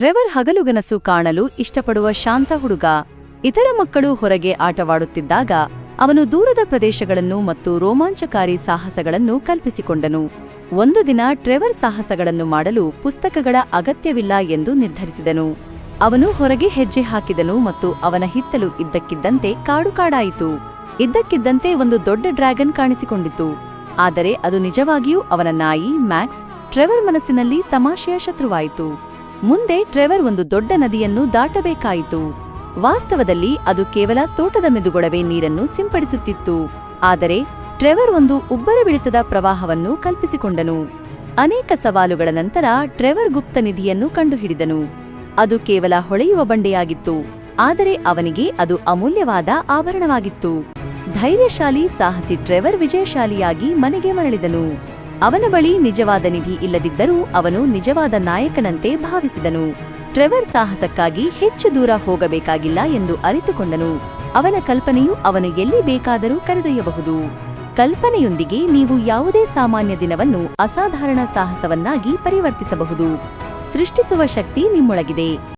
Trevor ಹಗಲುಗನಸು ಕಾಣಲು ಇಷ್ಟಪಡುವ ಶಾಂತ ಹುಡುಗ. ಇತರ ಮಕ್ಕಳು ಹೊರಗೆ ಆಟವಾಡುತ್ತಿದ್ದಾಗ ಅವನು ದೂರದ ಪ್ರದೇಶಗಳನ್ನು ಮತ್ತು ರೋಮಾಂಚಕಾರಿ ಸಾಹಸಗಳನ್ನು ಕಲ್ಪಿಸಿಕೊಂಡನು. ಒಂದು ದಿನ ಟ್ರೆವರ್ ಸಾಹಸಗಳನ್ನು ಮಾಡಲು ಪುಸ್ತಕಗಳ ಅಗತ್ಯವಿಲ್ಲ ಎಂದು ನಿರ್ಧರಿಸಿದನು. ಅವನು ಹೊರಗೆ ಹೆಜ್ಜೆ ಹಾಕಿದನು ಮತ್ತು ಅವನ ಹಿತ್ತಲು ಇದ್ದಕ್ಕಿದ್ದಂತೆ ಕಾಡುಕಾಡಾಯಿತು. ಇದ್ದಕ್ಕಿದ್ದಂತೆ ಒಂದು ದೊಡ್ಡ ಡ್ರ್ಯಾಗನ್ ಕಾಣಿಸಿಕೊಂಡಿತು. ಆದರೆ ಅದು ನಿಜವಾಗಿಯೂ ಅವನ ನಾಯಿ ಮ್ಯಾಕ್ಸ್. ಟ್ರೆವರ್ ಮನಸ್ಸಿನಲ್ಲಿ ತಮಾಷೆಯ ಶತ್ರುವಾಯಿತು. ಮುಂದೆ ಟ್ರೆವರ್ ಒಂದು ದೊಡ್ಡ ನದಿಯನ್ನು ದಾಟಬೇಕಾಯಿತು. ವಾಸ್ತವದಲ್ಲಿ ಅದು ಕೇವಲ ತೋಟದ ಮೆದುಗೊಡವೆ ನೀರನ್ನು ಸಿಂಪಡಿಸುತ್ತಿತ್ತು. ಆದರೆ ಟ್ರೆವರ್ ಒಂದು ಉಬ್ಬರವಿಳಿತದ ಪ್ರವಾಹವನ್ನು ಕಲ್ಪಿಸಿಕೊಂಡನು. ಅನೇಕ ಸವಾಲುಗಳ ನಂತರ ಟ್ರೆವರ್ ಗುಪ್ತ ನಿಧಿಯನ್ನು ಕಂಡುಹಿಡಿದನು. ಅದು ಕೇವಲ ಹೊಳೆಯುವ ಬಂಡೆಯಾಗಿತ್ತು, ಆದರೆ ಅವನಿಗೆ ಅದು ಅಮೂಲ್ಯವಾದ ಆಭರಣವಾಗಿತ್ತು. ಧೈರ್ಯಶಾಲಿ ಸಾಹಸಿ ಟ್ರೆವರ್ ವಿಜಯಶಾಲಿಯಾಗಿ ಮನೆಗೆ ಮರಳಿದನು. ಅವನ ಬಳಿ ನಿಜವಾದ ನಿಧಿ ಇಲ್ಲದಿದ್ದರೂ ಅವನು ನಿಜವಾದ ನಾಯಕನಂತೆ ಭಾವಿಸಿದನು. ಟ್ರೆವರ್ ಸಾಹಸಕ್ಕಾಗಿ ಹೆಚ್ಚು ದೂರ ಹೋಗಬೇಕಾಗಿಲ್ಲ ಎಂದು ಅರಿತುಕೊಂಡನು. ಅವನ ಕಲ್ಪನೆಯು ಅವನು ಎಲ್ಲಿ ಬೇಕಾದರೂ ಕರೆದೊಯ್ಯಬಹುದು. ಕಲ್ಪನೆಯೊಂದಿಗೆ ನೀವು ಯಾವುದೇ ಸಾಮಾನ್ಯ ದಿನವನ್ನು ಅಸಾಧಾರಣ ಸಾಹಸವನ್ನಾಗಿ ಪರಿವರ್ತಿಸಬಹುದು. ಸೃಷ್ಟಿಸುವ ಶಕ್ತಿ ನಿಮ್ಮೊಳಗಿದೆ.